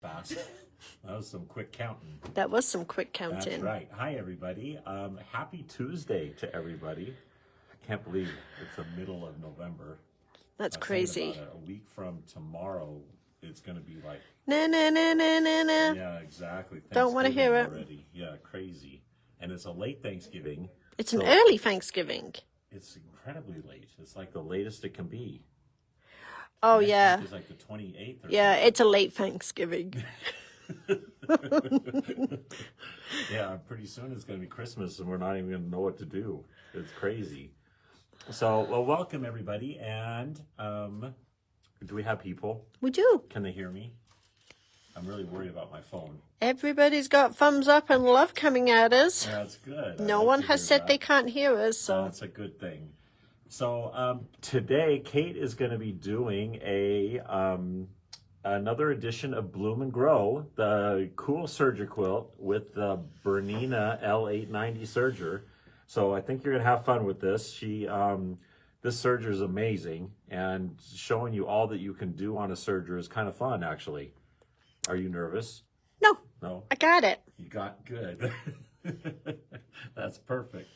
fast. That was some quick counting. That was some quick counting. That's right. Hi, everybody. Happy Tuesday to everybody. I can't believe it's the middle of November. That's crazy. About it. A week from tomorrow, it's going to be like... Na. Yeah, exactly. Don't want to hear it. Already. Yeah, crazy. And it's a late Thanksgiving. It's an early Thanksgiving. It's incredibly late. It's like the latest it can be. Oh, Next yeah. week is like the 28th or Yeah, something. it's a late Thanksgiving. Yeah, pretty soon it's going to be Christmas and we're not even going to know what to do. It's crazy. So, well, welcome everybody. And do we have people? We do. Can they hear me? I'm really worried about my phone. Everybody's got thumbs up and love coming at us. That's good. No one has said they can't hear us, so that's a good thing. So today, Kate is going to be doing another edition of Bloom and Grow, the cool Serger quilt with the Bernina L890 Serger. So I think you're going to have fun with this. This Serger is amazing, and showing you all that you can do on a Serger is kind of fun, actually. Are you nervous? no, No? I got it. You got good. That's perfect.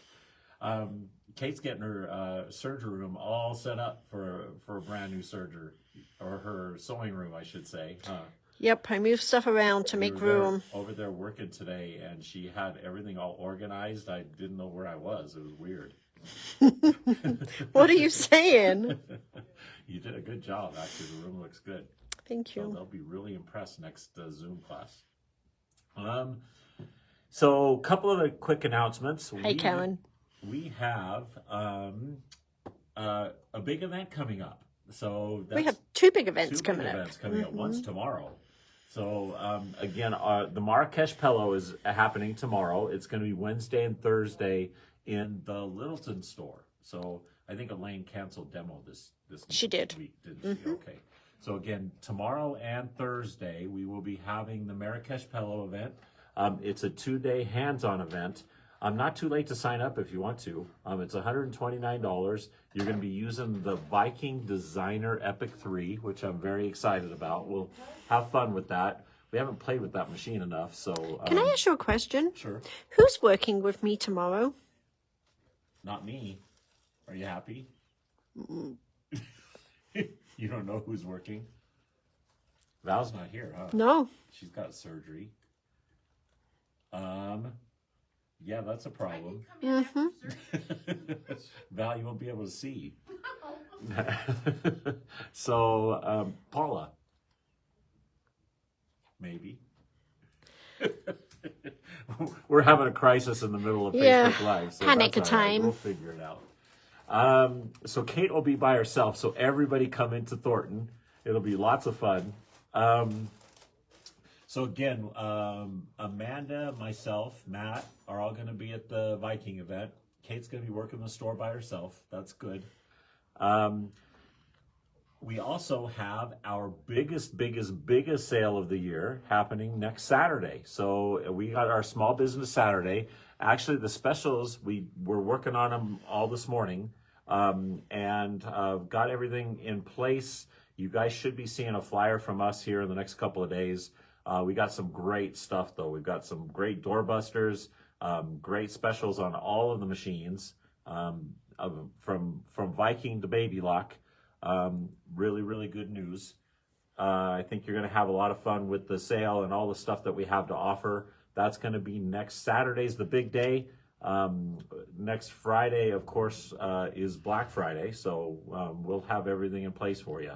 Kate's getting her Serger room all set up for a brand new Serger, or her sewing room, I should say. Huh? Yep, I moved stuff around to make room. Over there working today, and she had everything all organized. I didn't know where I was. It was weird. What are you saying? You did a good job, actually. The room looks good. Thank you. So they'll be really impressed next Zoom class. So a couple of the quick announcements. Hi, Karen. We have a big event coming up. So We have two big events coming up. One's tomorrow. So again, the Marrakesh Pillow is happening tomorrow. It's going to be Wednesday and Thursday in the Littleton store. So I think Elaine canceled demo this She did. week, didn't she? Okay. So again, tomorrow and Thursday, we will be having the Marrakesh Pillow event. It's a 2-day hands-on event. Not too late to sign up if you want to. It's $129. You're going to be using the Viking Designer Epic 3, which I'm very excited about. We'll have fun with that. We haven't played with that machine enough, so... Can I ask you a question? Sure. Who's working with me tomorrow? Not me. Are you happy? You don't know who's working? Val's not here, huh? No. She's got surgery. Yeah, that's a problem. Val, you won't be able to see. So, Paula. Maybe. We're having a crisis in the middle of Facebook Live. So panic that's all right. time. We'll figure it out. So Kate will be by herself. So everybody come into Thornton. It'll be lots of fun. So again, Amanda, myself, Matt are all going to be at the Viking event. Kate's going to be working the store by herself. That's good. We also have our biggest sale of the year happening next Saturday. So we got our Small Business Saturday. Actually, the specials, we're working on them all this morning, and got everything in place. You guys should be seeing a flyer from us here in the next couple of days. We got some great stuff, though. We've got some great doorbusters, great specials on all of the machines, from Viking to Baby Lock. Really, really good news. I think you're going to have a lot of fun with the sale and all the stuff that we have to offer. That's going to be next Saturday's the big day. Next Friday, of course, is Black Friday, so we'll have everything in place for you.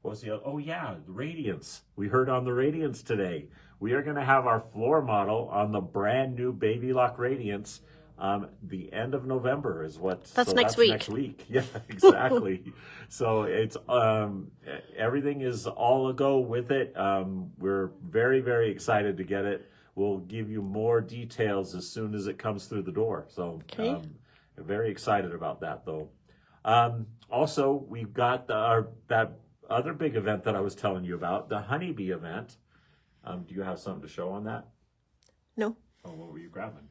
What was the other? Oh yeah, the Radiance. We heard on the Radiance today. We are going to have our floor model on the brand new Baby Lock Radiance. The end of November is what. That's next week. Next week. Yeah, exactly. So it's everything is all a go with it. We're very, very excited to get it. We'll give you more details as soon as it comes through the door. So very excited about that, though. Also, we've got that other big event that I was telling you about, the Honeybee event. Do you have something to show on that? No. Oh, what were you grabbing?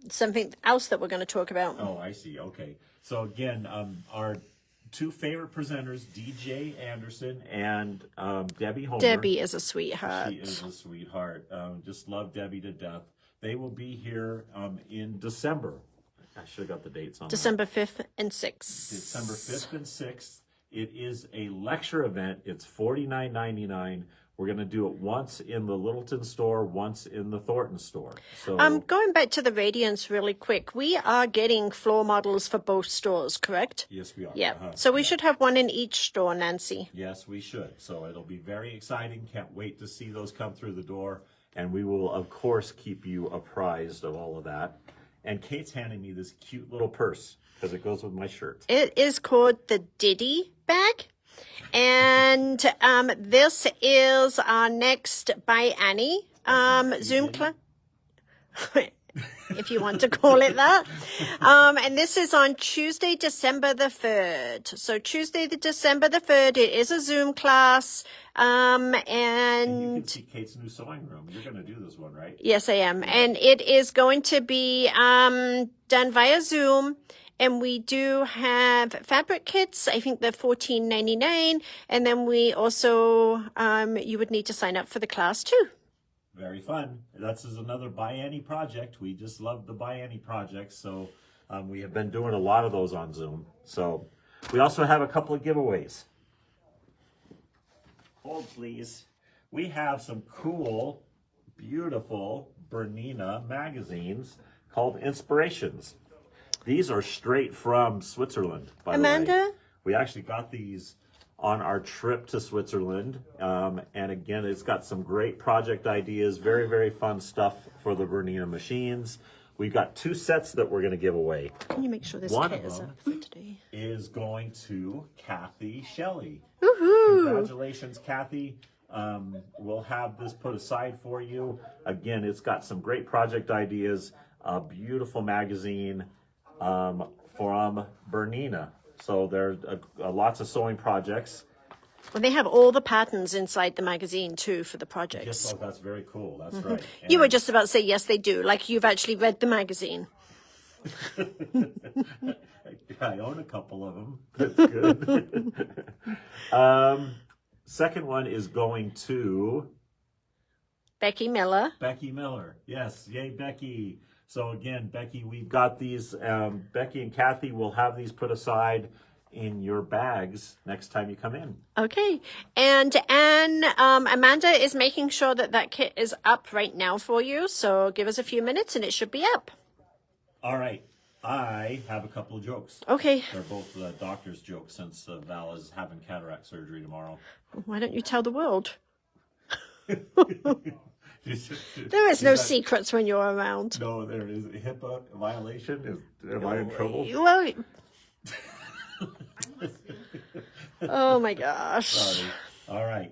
Something else that we're going to talk about. Oh, I see. Okay. So again, our two favorite presenters, DJ Anderson and Debbie Homer. Debbie is a sweetheart. She is a sweetheart. Just love Debbie to death. They will be here in December. I should have got the dates on December 5th and 6th. December 5th and 6th. It is a lecture event. It's $49.99. We're going to do it once in the Littleton store, once in the Thornton store. So, Going back to the Radiance really quick, we are getting floor models for both stores, correct? yes, we are. Yeah. So we should have one in each store, Nancy. Yes, we should. So it'll be very exciting. Can't wait to see those come through the door. And we will, of course, keep you apprised of all of that. And Kate's handing me this cute little purse because it goes with my shirt. It is called the Diddy bag. And this is our next by Annie Zoom class, if you want to call it that. And this is on Tuesday, December the 3rd. So Tuesday, December the 3rd, it is a Zoom class. And you can see Kate's new sewing room. You're going to do this one, right? Yes, I am. And it is going to be done via Zoom. And we do have fabric kits. I think they're $14.99. And then we also, you would need to sign up for the class too. Very fun. This is another By Annie project. We just love the By Annie projects. So we have been doing a lot of those on Zoom. So we also have a couple of giveaways. Hold, please. We have some cool, beautiful Bernina magazines called Inspirations. These are straight from Switzerland, by the way. Amanda? We actually got these on our trip to Switzerland. And again, it's got some great project ideas, very, very fun stuff for the Bernina machines. We've got 2 sets that we're going to give away. Can you make sure this One kit of is them up for today? is going to Kathy Shelley. Woohoo! Congratulations, Kathy. We'll have this put aside for you. Again, it's got some great project ideas, a beautiful magazine from Bernina. So there's lots of sewing projects. Well, they have all the patterns inside the magazine too for the projects. Yes, oh, that's very cool. That's right. And You were just about to say yes, they do. Like you've actually read the magazine. I own a couple of them. That's good. Second one is going to Becky Miller. Becky Miller. Yes, yay, Becky. So again, Becky, we've got these. Becky and Kathy will have these put aside in your bags next time you come in. Okay. And Amanda is making sure that that kit is up right now for you. So give us a few minutes and it should be up. All right. I have a couple of jokes. Okay. They're both doctor's jokes since Val is having cataract surgery tomorrow. Why don't you tell the world? There There is no secrets when you're around. No, there is a HIPAA violation. Am I in trouble? Well, oh my gosh. Sorry. All right.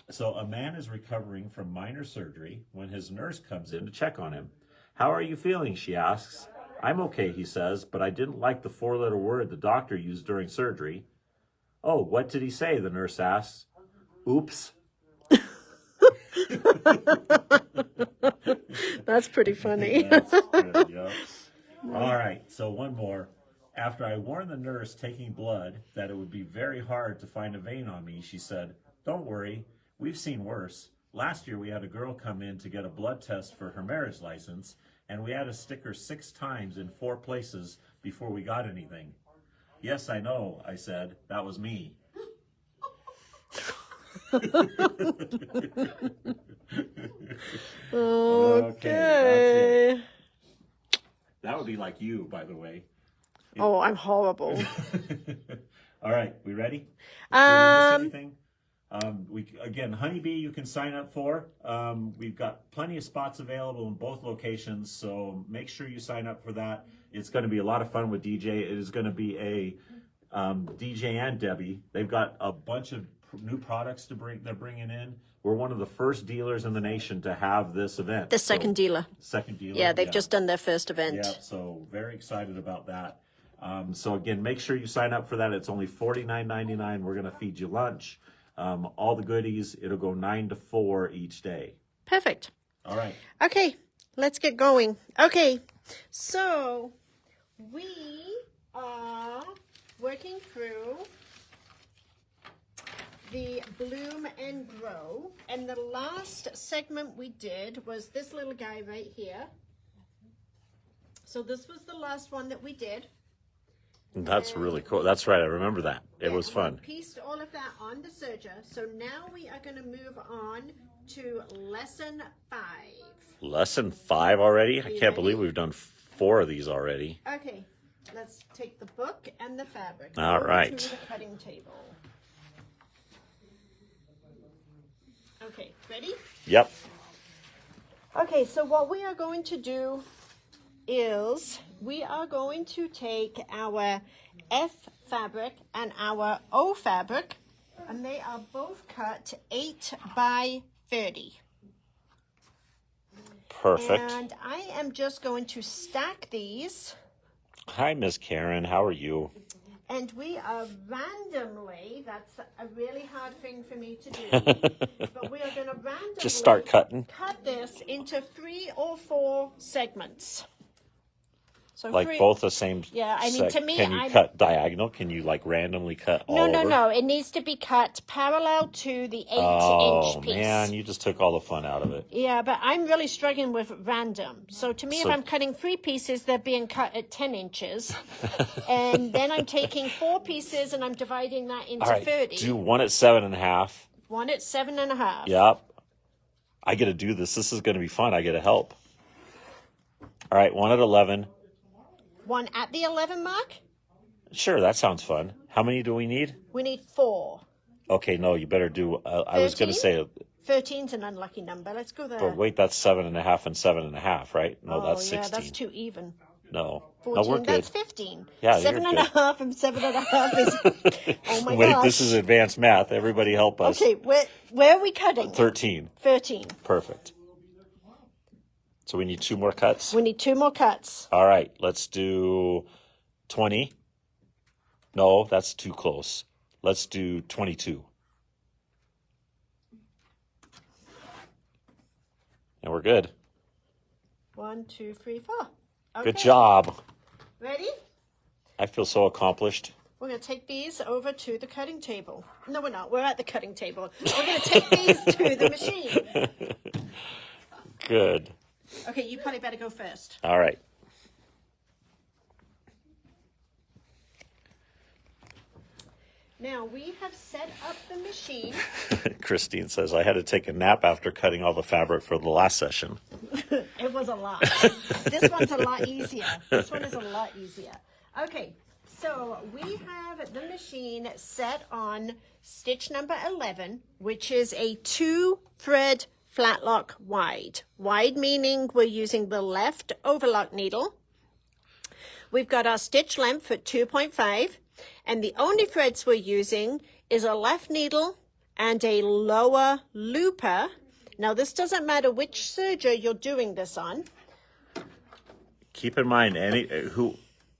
So a man is recovering from minor surgery when his nurse comes in to check on him. How are you feeling? She asks. I'm okay, he says, but I didn't like the 4-letter word the doctor used during surgery. Oh, what did he say? The nurse asks. Oops. That's pretty funny. That's good, yeah. All right, so one more. After I warned the nurse taking blood that it would be very hard to find a vein on me, she said, don't worry, we've seen worse. Last year we had a girl come in to get a blood test for her marriage license, and we had to stick her 6 times in 4 places before we got anything. Yes, I know, I said. That was me. Okay. That would be like you, by the way. Oh, I'm horrible. All right, we ready? Did we miss anything? Again, Honeybee you can sign up for. We've got plenty of spots available in both locations, so make sure you sign up for that. It's going to be a lot of fun with DJ. It is going to be a DJ and Debbie. They've got a bunch of new products they're bringing in. We're one of the first dealers in the nation to have this event. The second dealer. Second dealer. Yeah, they've just done their first event. Yeah, so very excited about that. So again, make sure you sign up for that. It's only $49.99. We're going to feed you lunch. All the goodies. It'll go 9 to 4 each day. Perfect. All right. Okay, let's get going. Okay, so we are working through the Bloom and Grow, and the last segment we did was this little guy right here. So this was the last one that we did. That's really cool. That's right. I remember that. It was fun. We pieced all of that on the serger. So now we are going to move on to lesson 5. Lesson 5 already? I You can't ready? believe we've done 4 of these already. Okay, let's take the book and the fabric. All over right. to the cutting table. Okay, ready? Yep. Okay, so what we are going to do is we are going to take our F fabric and our O fabric, and they are both cut 8 by 30. Perfect. And I am just going to stack these, Hi, Miss Karen. How are you? and we are randomly, that's a really hard thing for me to do, but we are going to randomly Just start cutting. cut this into 3 or 4 segments. So Like 3, both the same. Yeah, I mean, to me, Can you I'm- cut diagonal? Can you like randomly cut all No, over? no. It needs to be cut parallel to the 8-inch Oh, piece. man. You just took all the fun out of it. Yeah, but I'm really struggling with random. So to me, So- if I'm cutting 3 pieces, they're being cut at 10 inches. And then I'm taking 4 pieces and I'm dividing that into All right. 30. Do one at 7.5. One at 7.5. Yep. I get to do this. This is going to be fun. I get to help. All right. One at 11. One at the 11 mark. Sure. That sounds fun. How many do we need? We need 4. Okay. No, you better do. I was going to 13? say, 13's an unlucky number. Let's go there. but wait, that's 7.5 and 7.5, right? No, oh, that's yeah, 16. that's too even. No. 14, No, we're good. that's 15. Yeah, you're 7.5 and 7.5 is. Oh my Wait, gosh. this is advanced math. Everybody help us. Okay, where are we cutting? 13. 13. Perfect. So we need 2 more cuts. We need 2 more cuts. All right, let's do 20. No, that's too close. Let's do 22. And we're good. 1, 2, 3, 4. Okay. Good job. Ready? I feel so accomplished. We're going to take these over to the cutting table. No, we're not. We're at the cutting table. We're going to take these to the machine. Good. Okay, you probably better go first. All right. Now, we have set up the machine. Christine says, I had to take a nap after cutting all the fabric for the last session. It was a lot. This one's a lot easier. This one is a lot easier. Okay, so we have the machine set on stitch number 11, which is a 2-thread flat lock wide. Wide meaning we're using the left overlock needle. We've got our stitch length at 2.5, and the only threads we're using is a left needle and a lower looper. Now, this doesn't matter which serger you're doing this on. Keep in mind,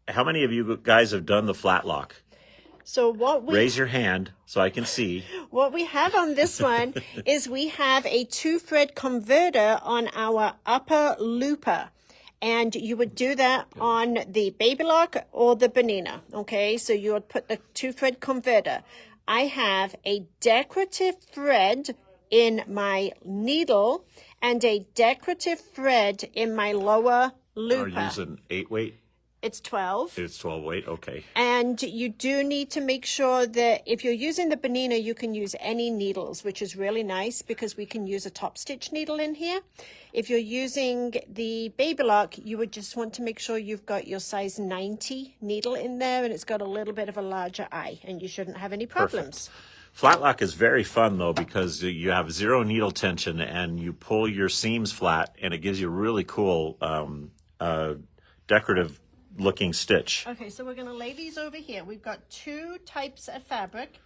how many of you guys have done the flat lock? So Raise your hand so I can see. what we have on this one is we have a 2-thread converter on our upper looper. And you would do that on the baby lock or the Bernina. Okay, so you would put the 2-thread converter. I have a decorative thread in my needle and a decorative thread in my lower looper. Are you using 8-weight? It's 12. It's 12-weight, okay. And you do need to make sure that if you're using the Bernina, you can use any needles, which is really nice because we can use a top stitch needle in here. If you're using the baby lock, you would just want to make sure you've got your size 90 needle in there and it's got a little bit of a larger eye and you shouldn't have any problems. Flat lock is very fun though because you have 0 needle tension and you pull your seams flat and it gives you really cool decorative looking stitch. Okay, so we're going to lay these over here. We've got 2 types of fabric.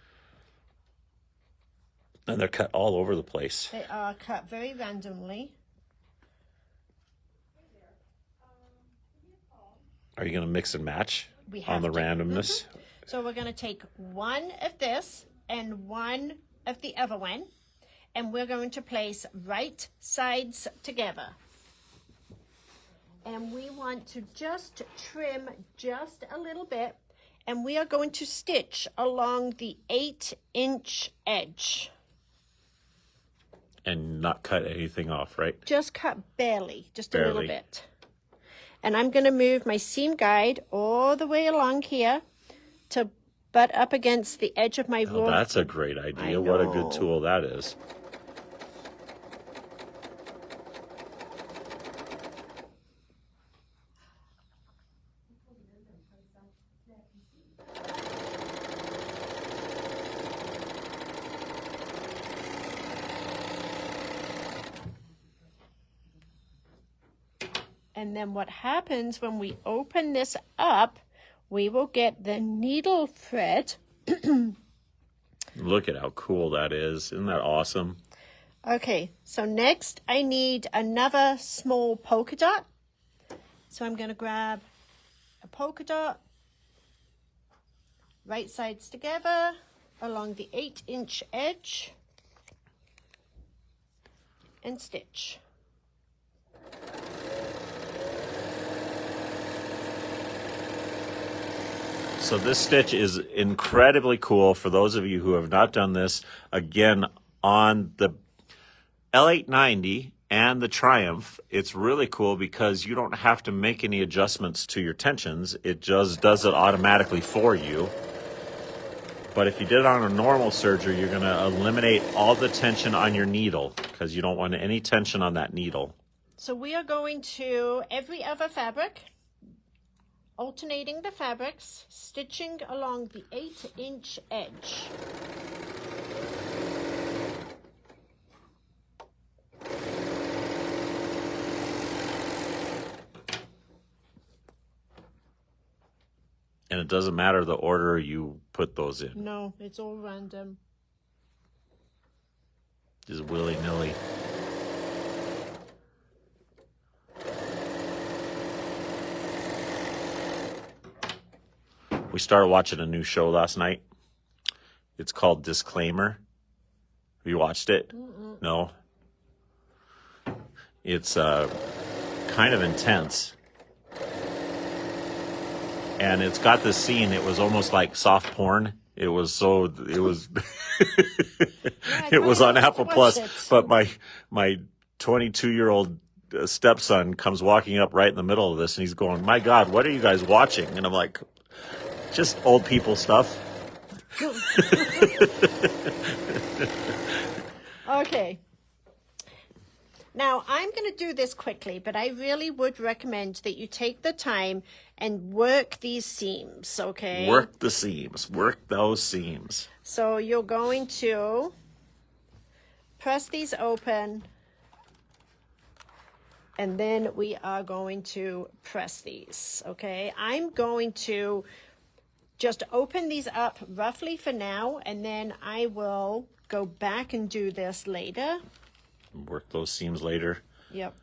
And they're cut all over the place. They are cut very randomly. Are you going to mix and match We have on the to. randomness? So we're going to take one of this and one of the other one, and we're going to place right sides together. And we want to just trim just a little bit, and we are going to stitch along the 8-inch edge. And not cut anything off, right? Just cut barely, just Barely. a little bit. And I'm going to move my seam guide all the way along here to butt up against the edge of my Oh, raw. that's a great idea. What a good tool that is. And then what happens when we open this up, we will get the needle thread. Look at how cool that is. Isn't that awesome? Okay, so next I need another small polka dot. So I'm going to grab a polka dot, right sides together along the 8-inch edge, and stitch. So this stitch is incredibly cool for those of you who have not done this. Again, on the L890 and the Triumph, it's really cool because you don't have to make any adjustments to your tensions. It just does it automatically for you. But if you did it on a normal serger, you're going to eliminate all the tension on your needle because you don't want any tension on that needle. So we are going to every other fabric, alternating the fabrics, stitching along the 8-inch edge. And it doesn't matter the order you put those in. No, it's all random. Just willy-nilly. We started watching a new show last night. It's called Disclaimer. Have you watched it? Mm-mm. No? It's kind of intense. And it's got this scene, it was almost like soft porn. It was it was it was on Apple Plus, but my 22-year-old stepson comes walking up right in the middle of this and he's going, "My God, what are you guys watching?" And I'm like, "Just old people stuff." Okay. Now, I'm going to do this quickly, but I really would recommend that you take the time and work these seams, okay? Work the seams. Work those seams. So you're going to press these open, and then we are going to press these, okay? I'm going to just open these up roughly for now, and then I will go back and do this later. Work those seams later. Yep.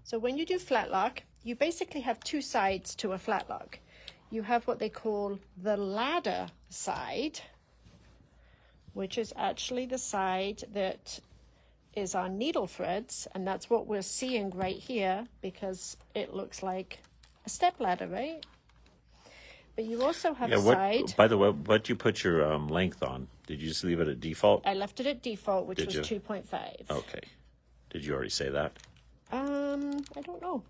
So when you do flat lock, you basically have two sides to a flat lock. You have what they call the ladder side, which is actually the side that is our needle threads, and that's what we're seeing right here because it looks like a step ladder, right? But you also have a side. By the way, what'd you put your length on? Did you just leave it at default? I left it at default, which was you? 2.5. Okay. Did you already say that? I don't know.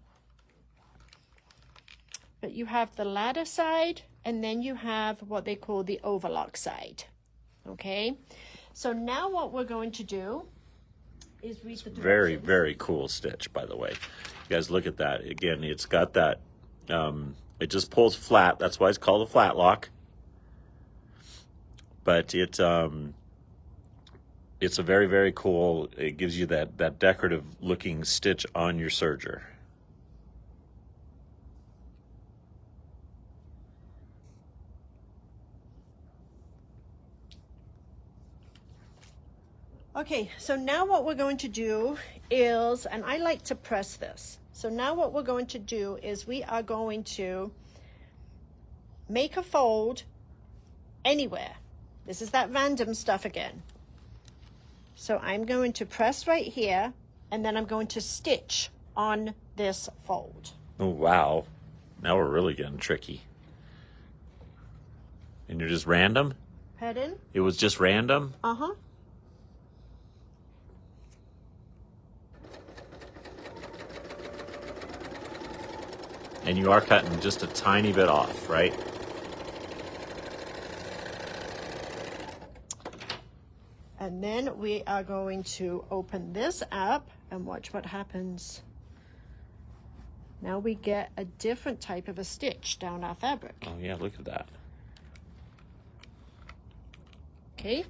But you have the ladder side, and then you have what they call the overlock side. Okay? So now what we're going to do is read the directions. Very, very cool stitch, by the way. You guys look at that. Again, it's got that, it just pulls flat. That's why it's called a flat lock. But it's a very, very cool, it gives you that decorative looking stitch on your serger. Okay, so now what we're going to do is, and I like to press this. So now what we're going to do is we are going to make a fold anywhere. This is that random stuff again. So I'm going to press right here, and then I'm going to stitch on this fold. Oh, wow. Now we're really getting tricky. And you're just random? Pardon? It was just random? Uh-huh. And you are cutting just a tiny bit off, right? And then we are going to open this up and watch what happens. Now we get a different type of a stitch down our fabric. Oh yeah, look at that. Okay,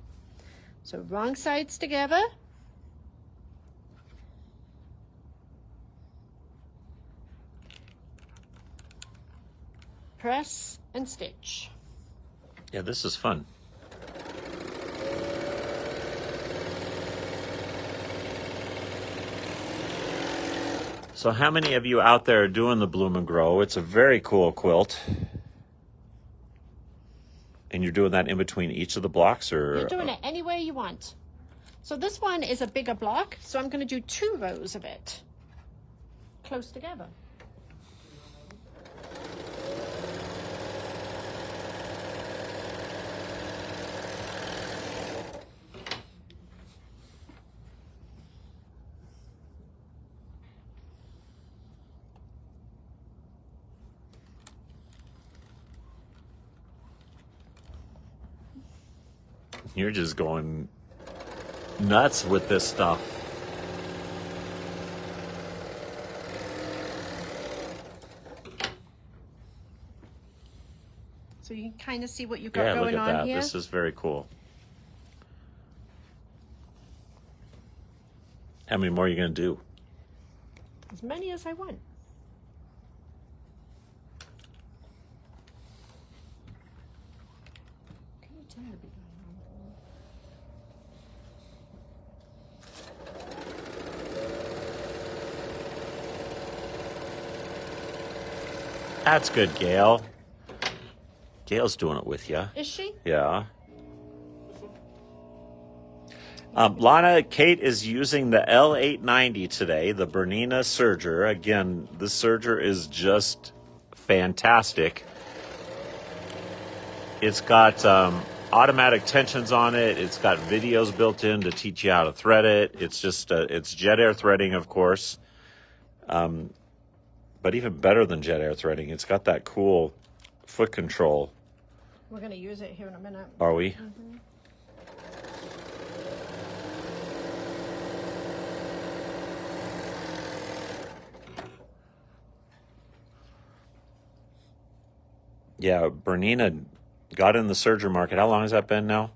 so wrong sides together. Press and stitch. Yeah, this is fun. So how many of you out there are doing the Bloom and Grow? It's a very cool quilt. And you're doing that in between each of the blocks, or? You're doing it anywhere you want. So this one is a bigger block, so I'm going to do 2 rows of it close together. You're just going nuts with this stuff. So you can kind of see what you've got Yeah, look going at on that. here. This is very cool. How many more are you going to do? As many as I want. Can you tell me a bit That's good, Gail. Gail's doing it with you. Is she? Yeah. Lana, Kate is using the L890 today, the Bernina Serger. Again, the Serger is just fantastic. It's got automatic tensions on it. It's got videos built in to teach you how to thread it. It's just, it's jet air threading, of course. But even better than jet air threading, it's got that cool foot control. We're going to use it here in a minute. Are we? Mm-hmm. Yeah, Bernina got in the Serger market. How long has that been now?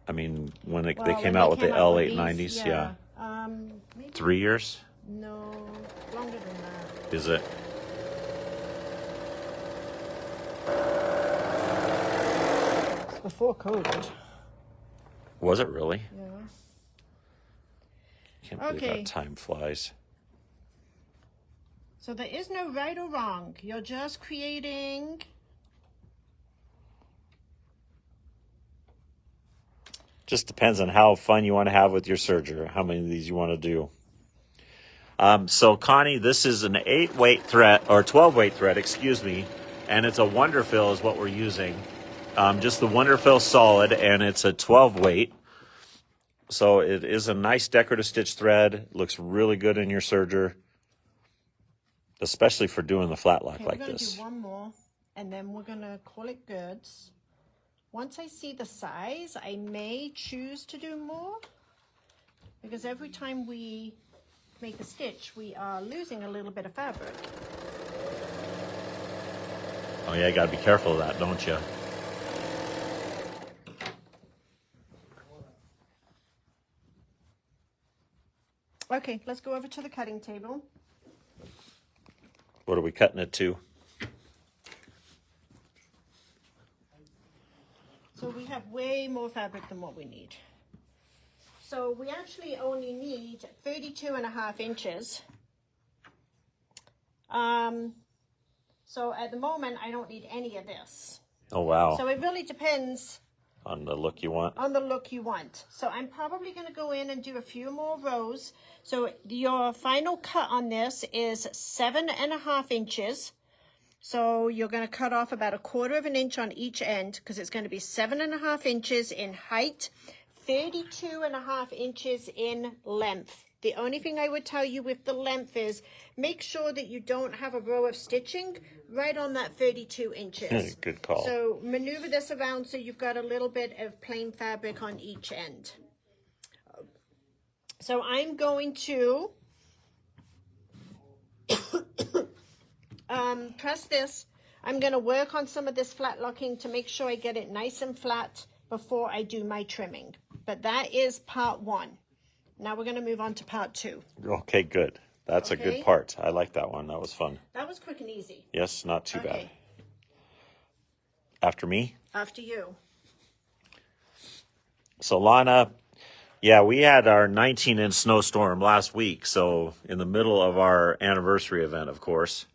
I mean, when they came out with the L890s, yeah. Maybe 3 years? no, longer than that. Is it? It's before COVID. Was it really? Yeah. Can't believe Okay. how time flies. So there is no right or wrong. You're just creating. Just depends on how fun you want to have with your serger, how many of these you want to do. So Connie, this is an 8-weight thread, or 12-weight thread, excuse me, and it's a Wonderfill is what we're using. Just the Wonderfill solid, and it's a 12-weight. So it is a nice decorative stitch thread. Looks really good in your serger, especially for doing the flat lock Okay, like we're going to this. do one more, and then we're going to call it goods. Once I see the size, I may choose to do more, because every time we make a stitch, we are losing a little bit of fabric. Oh yeah, you got to be careful of that, don't you? Okay, let's go over to the cutting table. What are we cutting it to? So we have way more fabric than what we need. So we actually only need 32.5 inches. So at the moment, I don't need any of this. Oh, wow. So it really depends On the look you want. on the look you want. So I'm probably going to go in and do a few more rows. So your final cut on this is 7.5 inches. So you're going to cut off about 1/4 inch on each end because it's going to be 7.5 inches in height, 32.5 inches in length. The only thing I would tell you with the length is make sure that you don't have a row of stitching right on that 32 inches. Good call. So maneuver this around so you've got a little bit of plain fabric on each end. So I'm going to press this. I'm going to work on some of this flat locking to make sure I get it nice and flat before I do my trimming. But that is part 1. Now we're going to move on to part 2. Okay, good. That's a good part. I like that one. That was fun. That was quick and easy. Yes, not too bad. Okay. After me? After you. So Lana, yeah, we had our 19-inch snowstorm last week. So in the middle of our anniversary event, of course.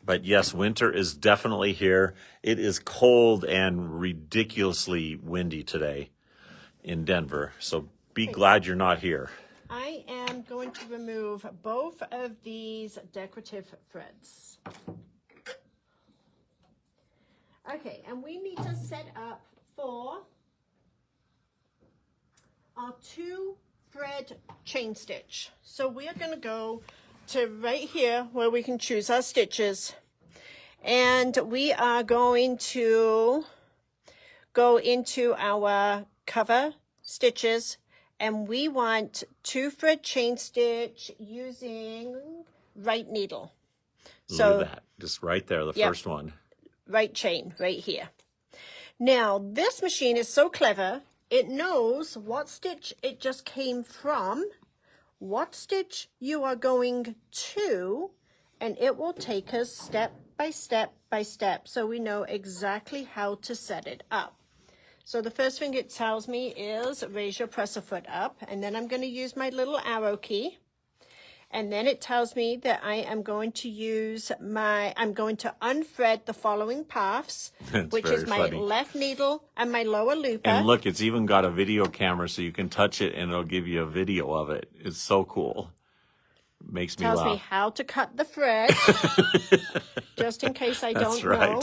But yes, winter is definitely here. It is cold and ridiculously windy today in Denver. So be glad you're not here. I am going to remove both of these decorative threads. Okay, and we need to set up for our 2-thread chain stitch. So we are going to go to right here where we can choose our stitches. And we are going to go into our cover stitches, and we want 2-thread chain stitch using right needle. So Look at that. Just right there, the first one. Right chain, right here. Now, this machine is so clever. It knows what stitch it just came from, what stitch you are going to, and it will take us step by step by step, so we know exactly how to set it up. So the first thing it tells me is raise your presser foot up, and then I'm going to use my little arrow key. And then it tells me that I am going to use I'm going to unthread the following paths, which is my left needle and my lower looper. And look, it's even got a video camera so you can touch it and it'll give you a video of it. It's so cool. Makes me laugh. Tells me how to cut the thread, just in case I don't know.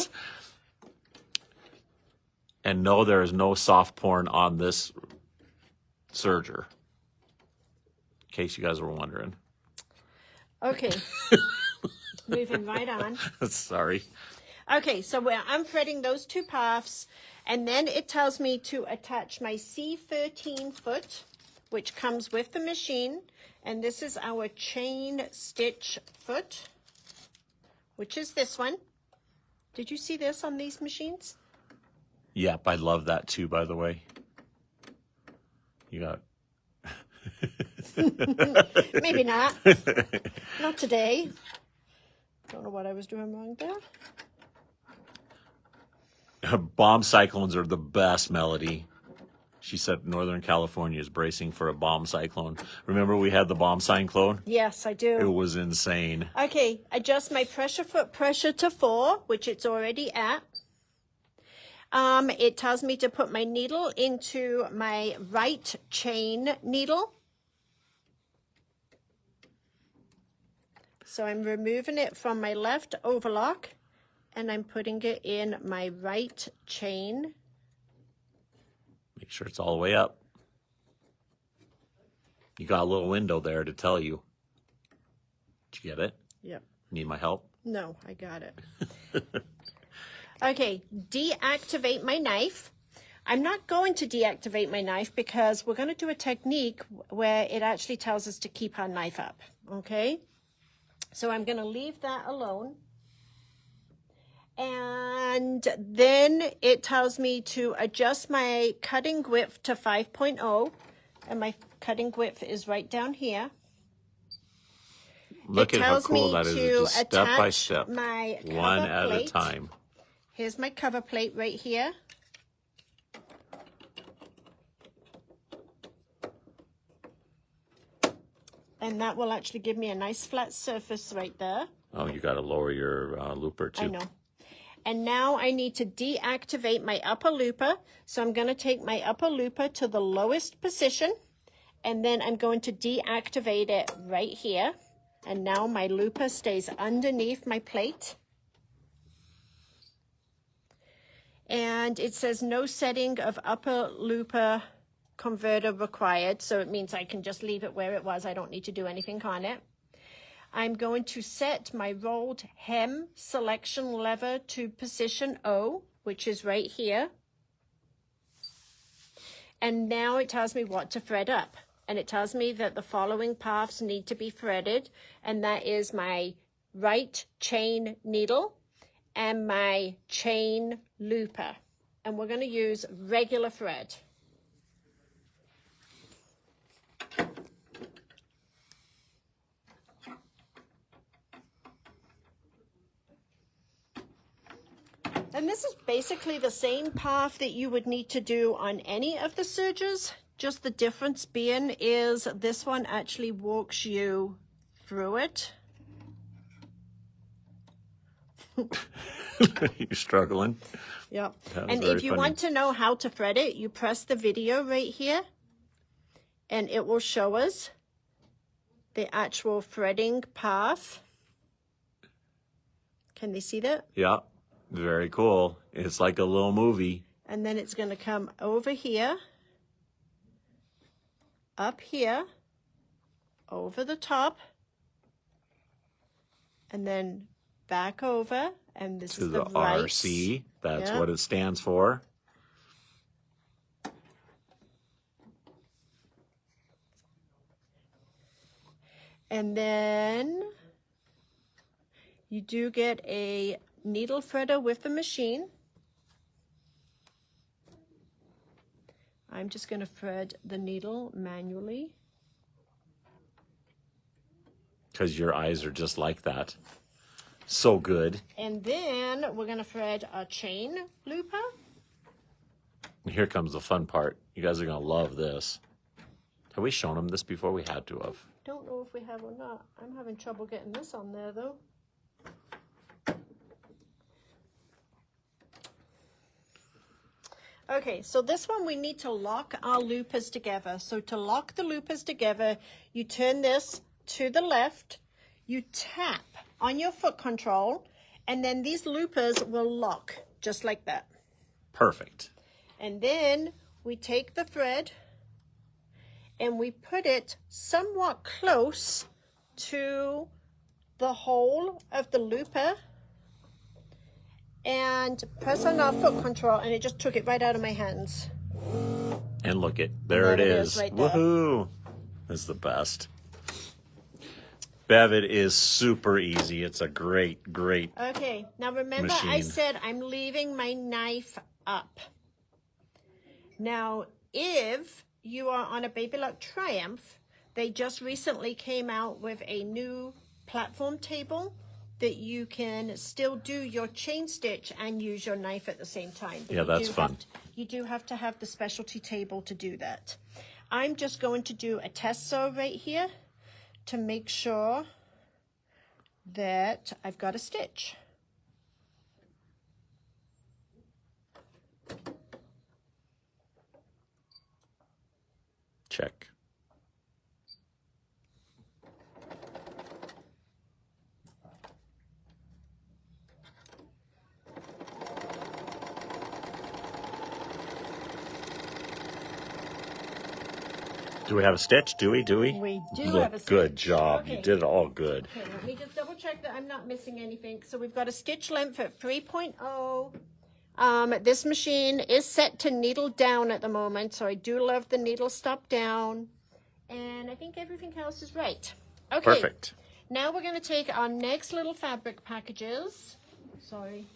And no, there is no soft porn on this serger, in case you guys were wondering. Okay, moving right on. Sorry. Okay, so I'm threading those 2 paths, and then it tells me to attach my C13 foot, which comes with the machine, and this is our chain stitch foot, which is this one. Did you see this on these machines? Yep, I love that too, by the way. You got... Maybe not. Not today. Don't know what I was doing wrong there. Bomb cyclones are the best, Melody. She said Northern California is bracing for a bomb cyclone. Remember we had the bomb cyclone? Yes, I do. It was insane. Okay, adjust my foot pressure to 4, which it's already at. It tells me to put my needle into my right chain needle. So I'm removing it from my left overlock, and I'm putting it in my right chain. Make sure it's all the way up. You got a little window there to tell you. Did you get it? Yep. Need my help? No, I got it. Okay, deactivate my knife. I'm not going to deactivate my knife because we're going to do a technique where it actually tells us to keep our knife up, okay? So I'm going to leave that alone. And then it tells me to adjust my cutting width to 5.0, and my cutting width is right down here. Look at how cool that is. It's just step by step, one at a time. Here's my cover plate right here. And that will actually give me a nice flat surface right there. Oh, you got to lower your looper too. I know. And now I need to deactivate my upper looper. So I'm going to take my upper looper to the lowest position. And then I'm going to deactivate it right here. And now my looper stays underneath my plate. And it says no setting of upper looper converter required. So it means I can just leave it where it was. I don't need to do anything on it. I'm going to set my rolled hem selection lever to position O, which is right here. And now it tells me what to thread up. And it tells me that the following paths need to be threaded. And that is my right chain needle and my chain looper. And we're going to use regular thread. And this is basically the same path that you would need to do on any of the sergers. Just the difference being is this one actually walks you through it. You're struggling. Yep. And if you want to know how to thread it, you press the video right here and it will show us the actual threading path. Can they see that? Yeah. Very cool. It's like a little movie. And then it's going to come over here, up here, over the top, and then back over. And this is the right. RC. That's what it stands for. And then you do get a needle threader with the machine. I'm just going to thread the needle manually. Because your eyes are just like that. So good. And then we're going to thread a chain looper. And here comes the fun part. You guys are going to love this. Have we shown them this before? We had to have. Don't know if we have or not. I'm having trouble getting this on there though. Okay, so this one we need to lock our loopers together. So to lock the loopers together, you turn this to the left, you tap on your foot control, and then these loopers will lock just like that. Perfect. And then we take the thread and we put it somewhat close to the hole of the looper and press on our foot control, and it just took it right out of my hands. And look it, there it is. Right there. Woohoo! That's the best. Bev, it is super easy. It's a great. Okay, now remember machine. I said I'm leaving my knife up. Now, if you are on a Baby Lock Triumph, they just recently came out with a new platform table that you can still do your chain stitch and use your knife at the same time. But yeah, that's fun. You do have to have the specialty table to do that. I'm just going to do a test sew right here to make sure that I've got a stitch. Check. Do we have a stitch? Do we? We do have a stitch. Good job. Okay. You did it all good. Okay, let me just double check that I'm not missing anything. So we've got a stitch length at 3.0. This machine is set to needle down at the moment, so I do love the needle stop down. And I think everything else is right. Okay. Perfect. Now we're going to take our next little fabric packages. Sorry.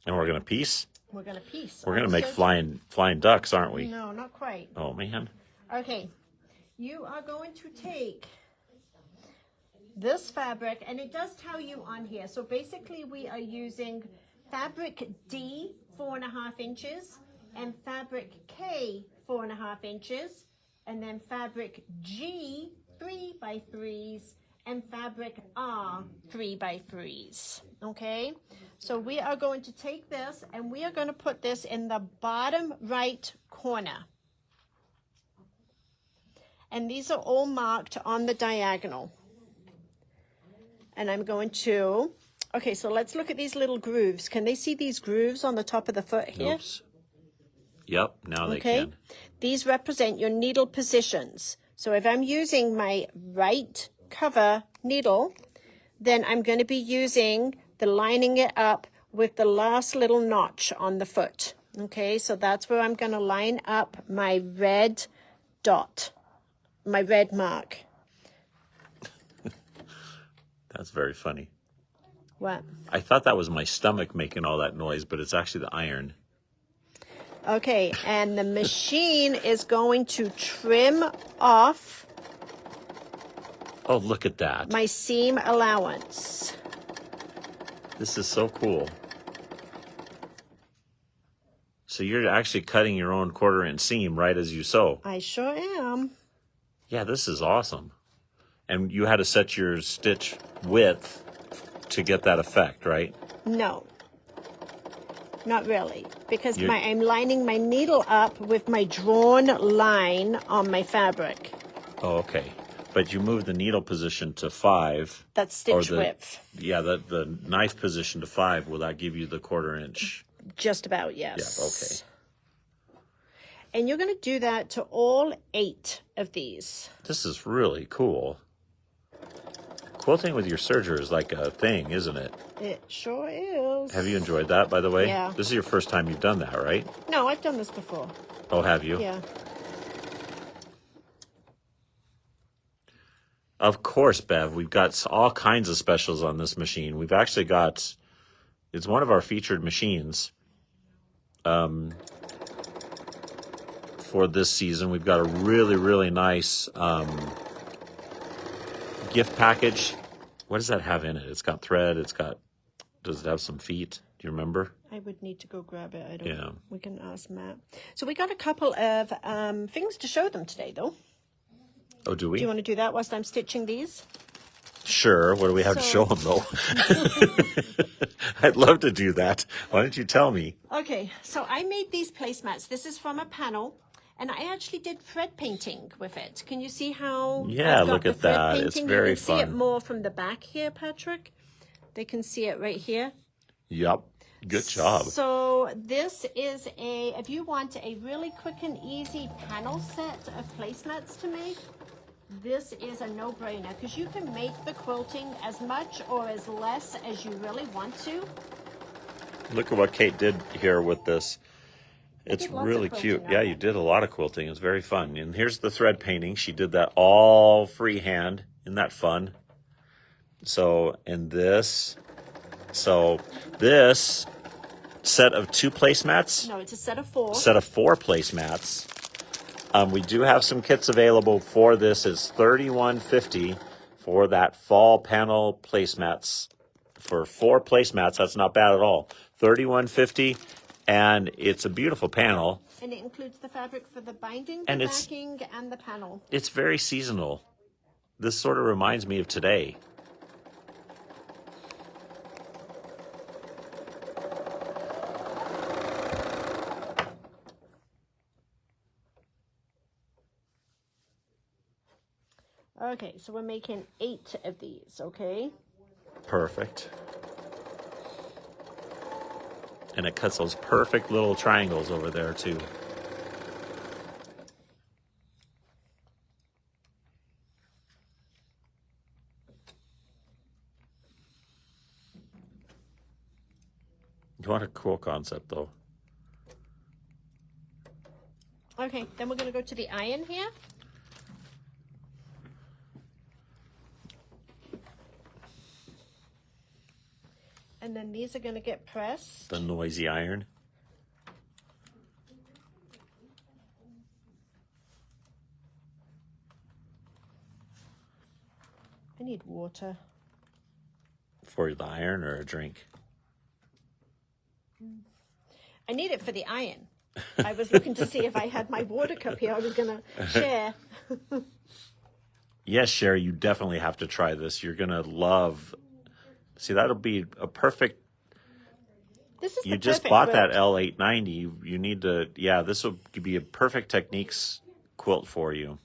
And we're going to piece? We're going to piece. We're going to make flying ducks, aren't we? No, not quite. Oh, man. Okay. You are going to take this fabric, and it does tell you on here. So basically we are using fabric D 4.5 inches and fabric K 4.5 inches, and then fabric G 3 by 3s and fabric are 3x3s, okay? So we are going to take this and we are going to put this in the bottom right corner. And these are all marked on the diagonal. And I'm going to, okay, so let's look at these little grooves. Can they see these grooves on the top of the foot here? Oops. Yep, now they Okay, can. these represent your needle positions. So if I'm using my right cover needle, then I'm going to be using the lining it up with the last little notch on the foot. Okay, so that's where I'm going to line up my red dot, my red mark. That's very funny. What? I thought that was my stomach making all that noise, but it's actually the iron. Okay, and the machine is going to trim off Oh, look at that. my seam allowance. This is so cool. So you're actually cutting your own 1/4 inch seam right as you sew. I sure am. Yeah, this is awesome. And you had to set your stitch width to get that effect, right? No, not really, because You're- I'm lining my needle up with my drawn line on my fabric. Oh, okay. But you move the needle position to 5. That's stitch the, width. Yeah, the knife position to 5. Will that give you the 1/4 inch? Just about, yes. Yeah, okay. And you're going to do that to all 8 of these. This is really cool. Quilting with your serger is like a thing, isn't it? It sure is. Have you enjoyed that, by the way? Yeah. This is your first time you've done that, right? No, I've done this before. Oh, have you? Yeah. Of course, Bev. We've got all kinds of specials on this machine. We've actually got, it's one of our featured machines for this season. We've got a really, really nice gift package. What does that have in it? It's got thread. Does it have some feet? Do you remember? I would need to go grab it. I don't Yeah. know. We can ask Matt. So we got a couple of things to show them today, though. Oh, do we? Do you want to do that whilst I'm stitching these? Sure. What do we have to show them, though? I'd love to do that. Why don't you tell me? Okay, so I made these placemats. This is from a panel, and I actually did thread painting with it. Can you see how? Yeah, I've got look the at thread that. It's painting? very You can see it fun. more from the back here, Patrick. They can see it right here. Yep. Good job. So this is if you want a really quick and easy panel set of placemats to make, this is a no-brainer because you can make the quilting as much or as less as you really want to. Look at what Kate did here with this. It's did lots of really quilting cute. on Yeah, it. you did a lot of quilting. It's very fun. And here's the thread painting. She did that all freehand. Isn't that fun? So, and this. So, this set of 2 placemats. No, it's a set of 4. Set of 4 placemats. We do have some kits available for this. It's $31.50 for that fall panel placemats. For 4 placemats, that's not bad at all. $31.50, and it's a beautiful panel. And it includes the fabric for the binding, And the it's- backing, and the panel. It's very seasonal. This sort of reminds me of today. Okay, so we're making 8 of these, okay? Perfect. And it cuts those perfect little triangles over there, too. What a cool concept, though. Okay, then we're going to go to the iron here. And then these are going to get pressed. The noisy iron. I need water. For the iron or a drink? I need it for the iron. I was looking to see if I had my water cup here. I was going to share. Yes, Sherry, you definitely have to try this. You're going to love. See, that'll be a perfect. This is You the just perfect bought that quilt. L890. You need to, yeah, this will be a perfect techniques quilt for you.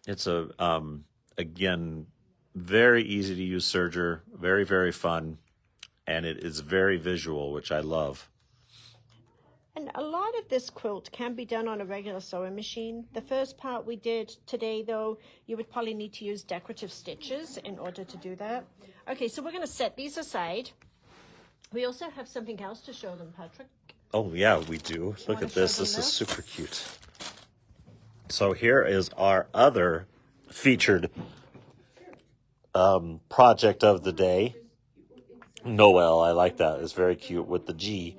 It's a, again, very easy to use serger, very, very fun, and it is very visual, which I love. And a lot of this quilt can be done on a regular sewing machine. The first part we did today, though, you would probably need to use decorative stitches in order to do that. Okay, so we're going to set these aside. We also have something else to show them, Patrick. Oh, yeah, we do. Look Wanna at this. show them This is this? super cute. So here is our other featured project of the day. Noel, I like that. It's very cute with the G.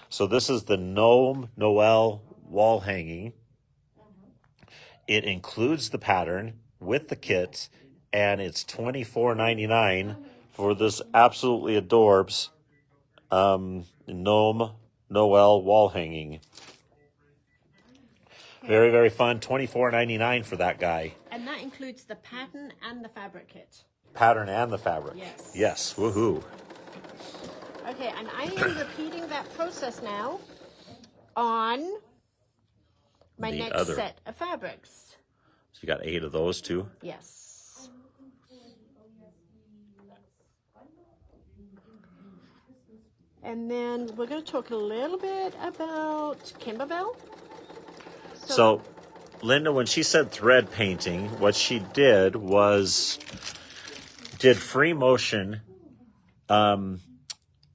So this is the Gnome Noel wall hanging. It includes the pattern with the kit, and it's $24.99 for this absolutely adorbs Gnome Noel wall hanging. Very, very fun. $24.99 for that guy. And that includes the pattern and the fabric kit. Pattern and the fabric. Yes. Yes. Woohoo. Okay, and I am repeating that process now on my The next other. set of fabrics. So you got 8 of those too. Yes. And then we're going to talk a little bit about Kimberbell. So, Linda, when she said thread painting, what she did was did free motion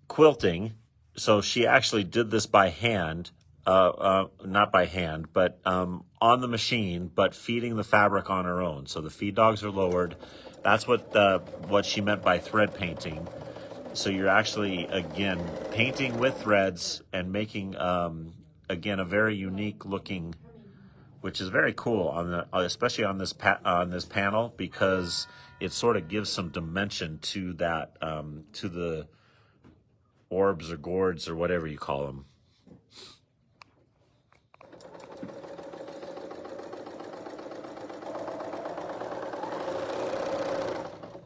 quilting. So she actually did this by hand, not by hand, but on the machine, but feeding the fabric on her own. So the feed dogs are lowered. That's what she meant by thread painting. So you're actually, again, painting with threads and making, again, a very unique looking, which is very cool on the, especially on this panel, because it sort of gives some dimension to that, to the orbs or gourds or whatever you call them.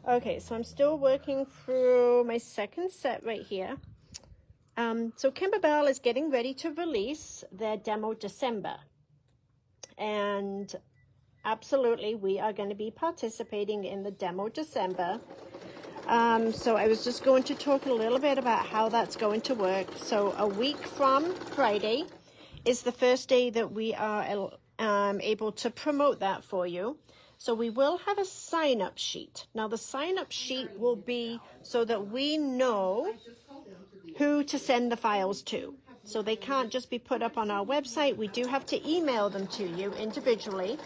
Okay, so I'm still working through my second set right here. So Kimberbell is getting ready to release their demo December. And absolutely, we are going to be participating in the demo December. So I was just going to talk a little bit about how that's going to work. So a week from Friday is the first day that we are able to promote that for you. So we will have a sign-up sheet. Now the sign-up sheet will be so that we know who to send the files to. So they can't just be put up on our website. We do have to email them to you individually.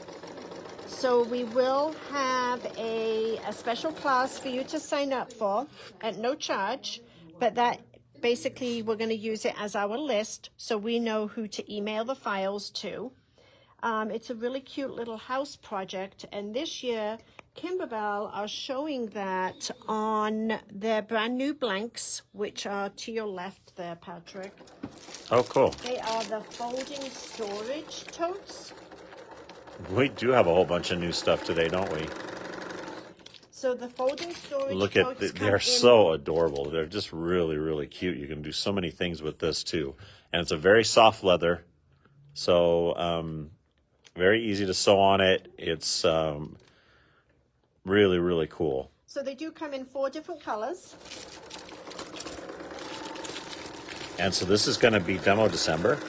So we will have a special class for you to sign up for at no charge, but that basically we're going to use it as our list so we know who to email the files to. It's a really cute little house project, and this year Kimberbell are showing that on their brand new blanks, which are to your left there, Patrick. Oh, cool. They are the folding storage totes. We do have a whole bunch of new stuff today, don't we? So the folding storage Look at, totes they're come so adorable. They're just really, really cute. You can do so many things with this too. And it's a very soft leather. So, very easy to sew on it. It's really, really cool. So they do come in 4 different colors. And so this is going to be demo December?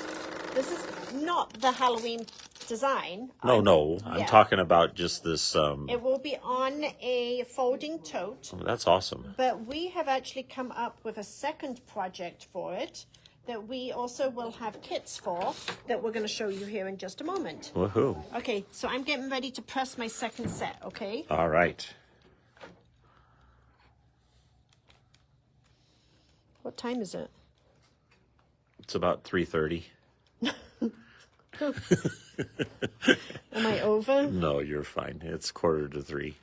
This is not the Halloween design. No. I'm talking about just this. It will be on a folding tote. That's awesome. But we have actually come up with a second project for it that we also will have kits for that we're going to show you here in just a moment. Woohoo. Okay, so I'm getting ready to press my second set, okay? All right. What time is it? It's about 3:30. Am I over? No, you're fine. It's 2:45.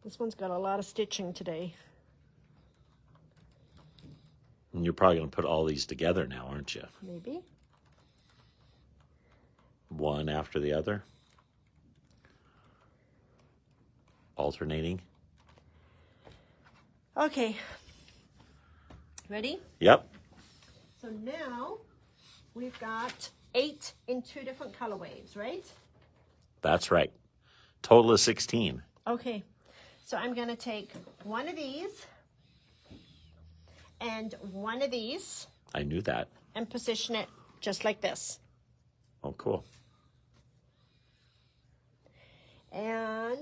This one's got a lot of stitching today. And you're probably going to put all these together now, aren't you? Maybe. One after the other. Alternating. Okay. Ready? Yep. So now we've got 8 in 2 different colorways, right? That's right. Total of 16. Okay. So I'm going to take one of these and one of these I knew that. and position it just like this. Oh, cool. And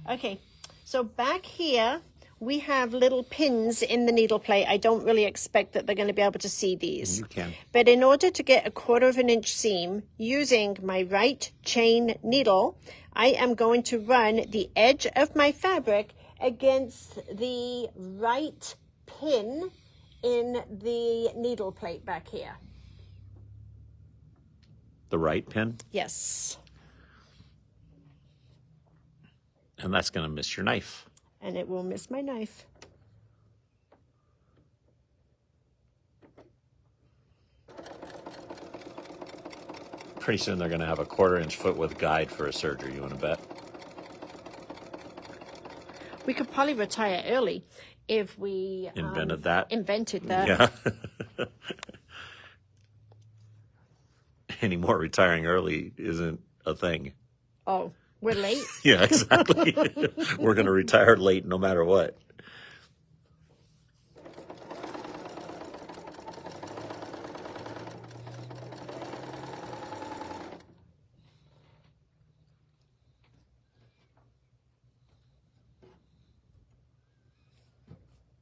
okay, so back here we have little pins in the needle plate. I don't really expect that they're going to be able to see these. You can. But in order to get a 1/4 inch seam using my right chain needle, I am going to run the edge of my fabric against the right pin in the needle plate back here. The right pin? Yes. And that's going to miss your knife. And it will miss my knife. Pretty soon they're going to have a 1/4 inch foot width guide for a serger. You want to bet? We could probably retire early if we Invented that? Invented that. Yeah. Anymore, retiring early isn't a thing. Oh, we're late. Yeah, exactly. We're going to retire late no matter what.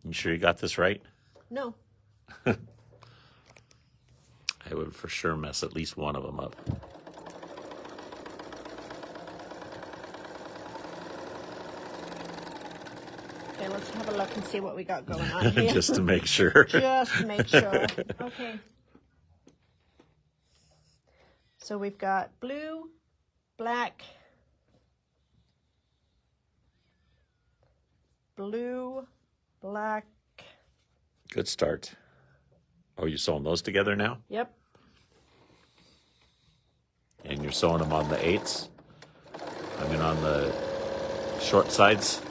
You sure you got this right? No. I would for sure mess at least one of them up. Okay, let's have a look and see what we got going on here. Just to make sure. Just to make sure. Okay. So we've got blue, black, blue, black. Good start. Oh, you sewing those together now? Yep. And you're sewing them on the 8s? I mean on the short sides?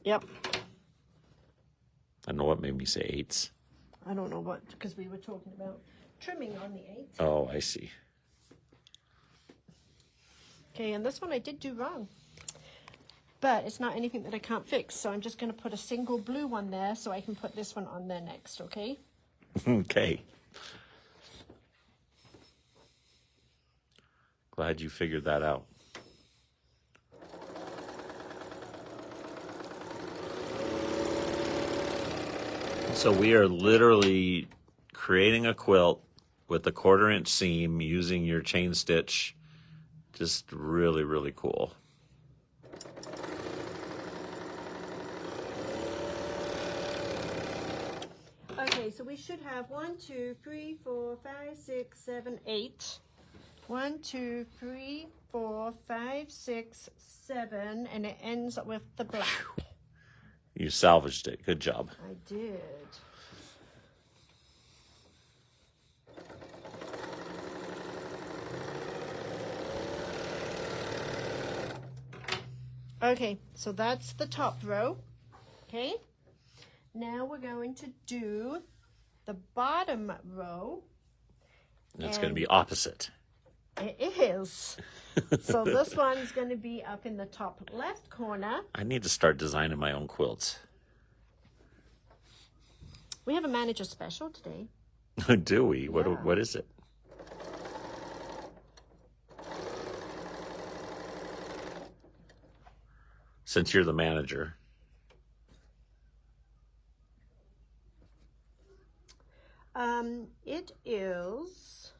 Yep. I don't know what made me say 8s. I don't know what, because we were talking about trimming on the 8. Oh, I see. Okay, and this one I did do wrong. But it's not anything that I can't fix, so I'm just going to put a single blue one there so I can put this one on there next, okay? Okay. Glad you figured that out. So we are literally creating a quilt with a 1/4 inch seam using your chain stitch. Just really, really cool. Okay, so we should have 1, 2, 3, 4, 5, 6, 7, 8. 1, 2, 3, 4, 5, 6, 7, and it ends with the black. You salvaged it. Good job. I did. Okay, so that's the top row. Okay, now we're going to do the bottom row. It's going to be opposite. It is. So this one's going to be up in the top left corner. I need to start designing my own quilts. We have a manager special today. Do we? Yeah. What is it? Since you're the manager. It is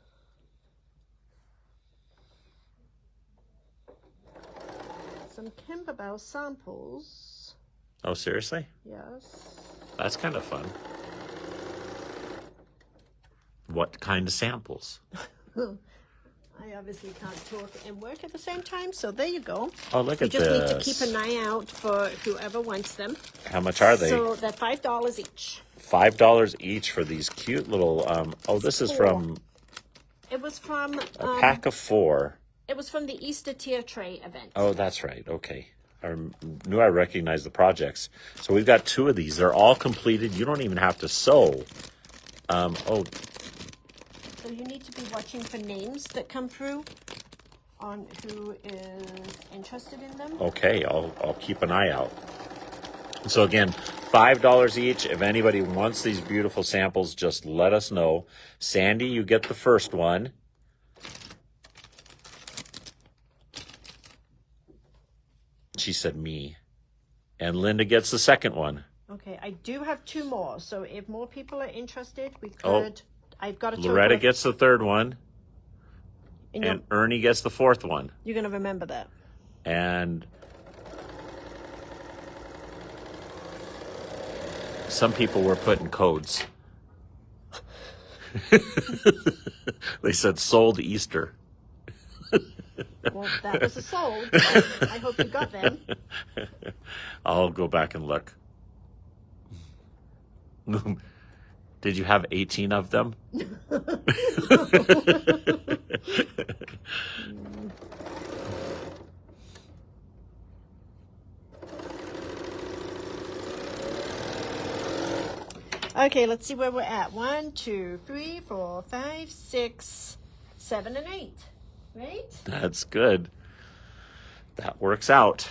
some Kimberbell samples. Oh, seriously? Yes. That's kind of fun. What kind of samples? I obviously can't talk and work at the same time, so there you go. Oh, look You at just this. need to keep an eye out for whoever wants them. How much are they? So they're $5 each. $5 each for these cute little, this is from It was from a pack of 4. it was from the Easter tier tray event. Oh, that's right. Okay. I knew I recognized the projects. So we've got 2 of these. They're all completed. You don't even have to sew. So you need to be watching for names that come through on who is interested in them. Okay, I'll keep an eye out. So again, $5 each. If anybody wants these beautiful samples, just let us know. Sandy, you get the first one. She said me. And Linda gets the second one. Okay, I do have 2 more. So if more people are interested, we could. Oh. I've got a total Loretta of- gets the third one. and And Ernie gets the 4th one. you're going to remember that. And some people were putting codes. They said sold Easter. Well, that was a sold. I hope you got them. I'll go back and look. Did you have 18 of them? Okay, let's see where we're at. 1, 2, 3, 4, 5, 6, 7, and 8. Right? That's good. That works out.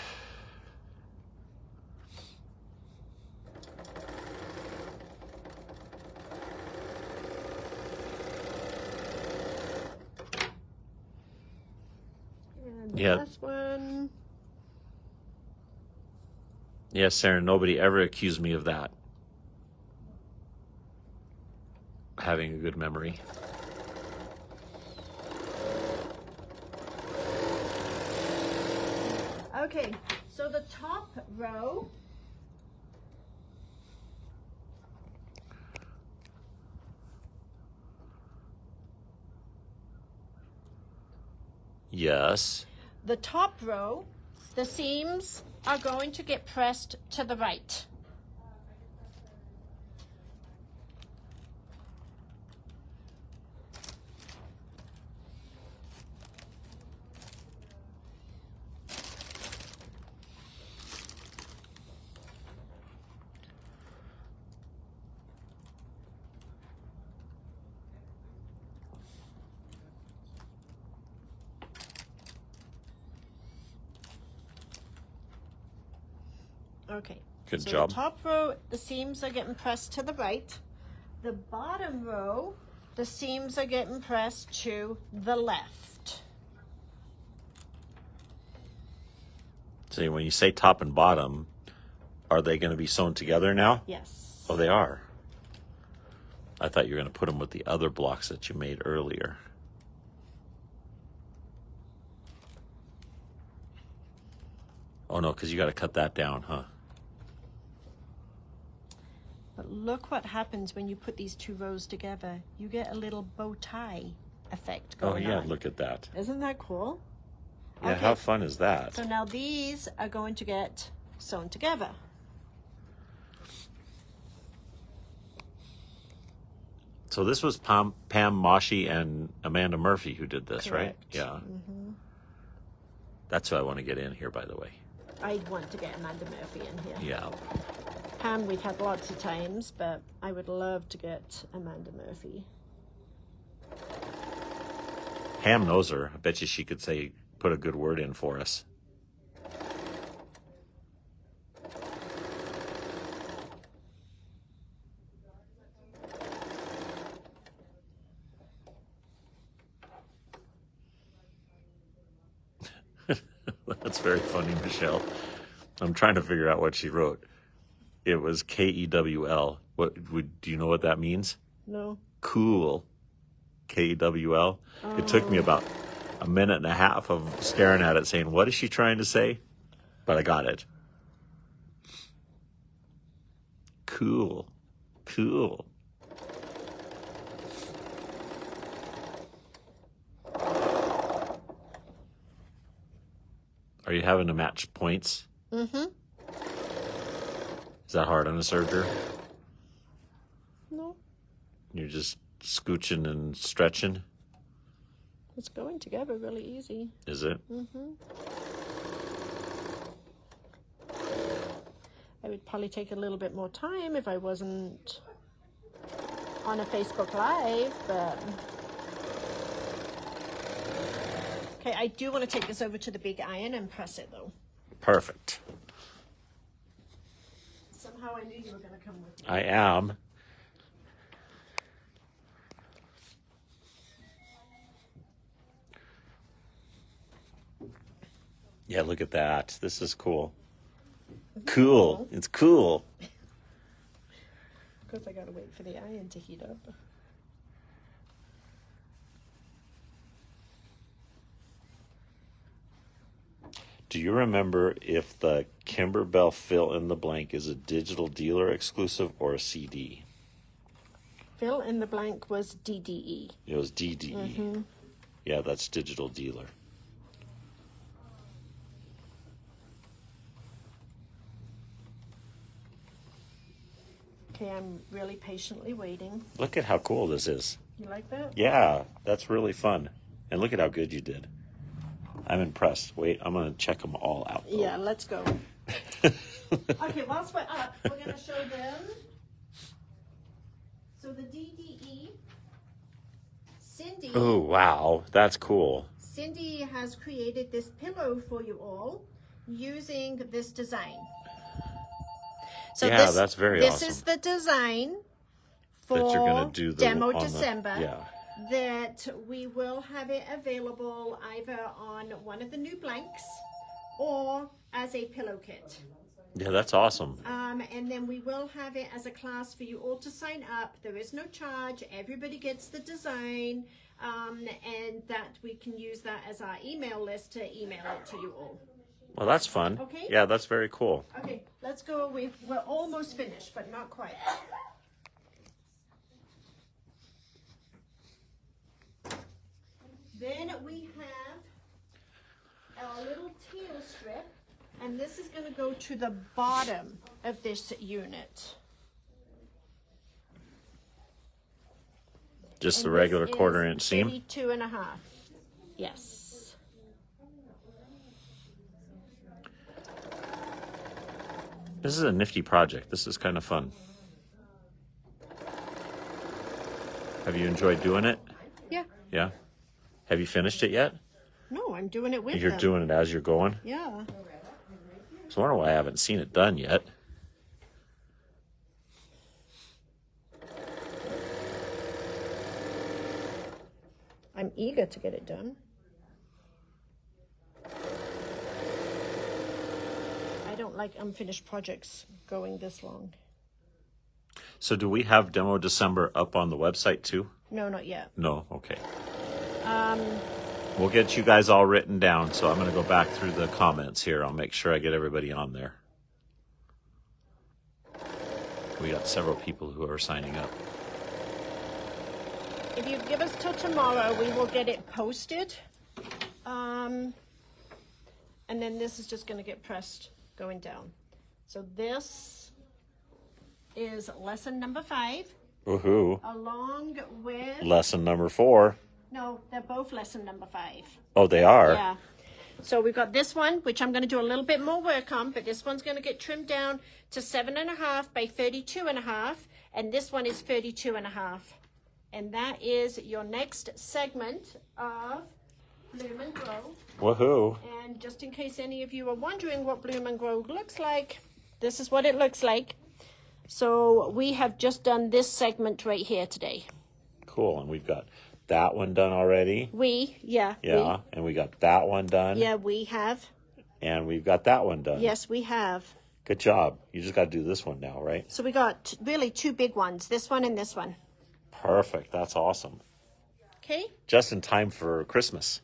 And the Yeah. last one. Yes, Sarah, nobody ever accused me of that. Having a good memory. Okay, so the top row. Yes. The top row, the seams are going to get pressed to the right. Okay. Good so job. The top row, the seams are getting pressed to the right. The bottom row, the seams are getting pressed to the left. See, when you say top and bottom, are they going to be sewn together now? Yes. Oh, they are. I thought you were going to put them with the other blocks that you made earlier. Oh, no, because you got to cut that down, huh? But look what happens when you put these 2 rows together. You get a little bow tie effect Oh, going yeah, on. look at that. Isn't that cool? Yeah, Okay. how fun is that? So now these are going to get sewn together. So this was Pam Moshi and Amanda Murphy who did this, Correct. right? Yeah. That's who I want to get in here, by the way. I want to get Amanda Murphy in here. Yeah. Pam, we've had lots of times, but I would love to get Amanda Murphy. Pam knows her. I bet you she could say, put a good word in for us. That's very funny, Michelle. I'm trying to figure out what she wrote. It was Kewl. Do you know what that means? No. Cool. Kewl. It took me about a minute and a half of staring at it saying, what is she trying to say? But I got it. Cool. Cool. Are you having to match points? Mm-hmm. Is that hard on a serger? No, You're just scooching and stretching? it's going together really easy. Is it? Mm-hmm. I would probably take a little bit more time if I wasn't on a Facebook Live, but... Okay, I do want to take this over to the big iron and press it, though. Perfect. Somehow I knew you were going to come with me. I am. Yeah, look at that. This is cool. Cool. It's cool. Of course, I got to wait for the iron to heat up. Do you remember if the Kimberbell fill in the blank is a digital dealer exclusive or a CD? Fill in the blank was DDE. It was DDE. Yeah, that's digital dealer. Okay, I'm really patiently waiting. Look at how cool this is. You like that? Yeah, that's really fun. And look at how good you did. I'm impressed. Wait, I'm going to check them all out, though. Yeah, let's go. Okay, whilst we're up, we're going to show them. So the DDE, Cindy. Oh, wow. That's cool. Cindy has created this pillow for you all using this design. So Yeah, that's very this awesome. is the design for That you're gonna do the demo on the- December. yeah. That we will have it available either on one of the new blanks or as a pillow kit. Yeah, that's awesome. And then we will have it as a class for you all to sign up. There is no charge. Everybody gets the design. And that we can use that as our email list to email it to you all. Well, that's fun. Okay. Yeah, that's very cool. Okay, let's go. We're almost finished, but not quite. Then we have our little teal strip, and this is going to go to the bottom of this unit. Just the And regular this is 1/4-inch seam? 32.5. Yes. This is a nifty project. This is kind of fun. Have you enjoyed doing it? Yeah. Yeah? Have you finished it yet? No, I'm doing it with You're them. doing it as you're going? Yeah. I was wondering why I haven't seen it done yet. I'm eager to get it done. I don't like unfinished projects going this long. So do we have Demo December up on the website too? No, not yet. No? Okay. Um, We'll get you guys all written down, so I'm going to go back through the comments here. I'll make sure I get everybody on there. We got several people who are signing up. if you give us till tomorrow, we will get it posted. And then this is just going to get pressed going down. So this is lesson number 5, Woohoo. along with... Lesson number 4. No, they're both lesson number 5. Oh, they are? Yeah. So we've got this one, which I'm going to do a little bit more work on, but this one's going to get trimmed down to 7.5 by 32.5, and this one is 32.5. And that is your next segment of Bloom and Grow. Woohoo. And just in case any of you are wondering what Bloom and Grow looks like, this is what it looks like. So we have just done this segment right here today. Cool. And we've got that one done already. Yeah. And we got that one done. Yeah, we have. And we've got that one done. Yes, we have. Good job. You just got to do this one now, right? So we got really 2 big ones, this one and this one. Perfect. That's awesome. Okay. Just in time for Christmas.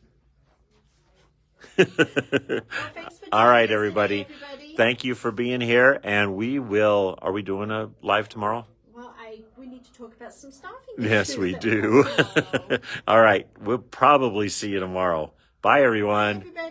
Well, thanks for All right, joining us everybody. today, everybody. Thank you for being here. And are we doing a live tomorrow? Well, we need to talk about some staffing Yes, issues we that do. we have tomorrow. All right. We'll probably see you tomorrow. Bye, everyone. Everybody.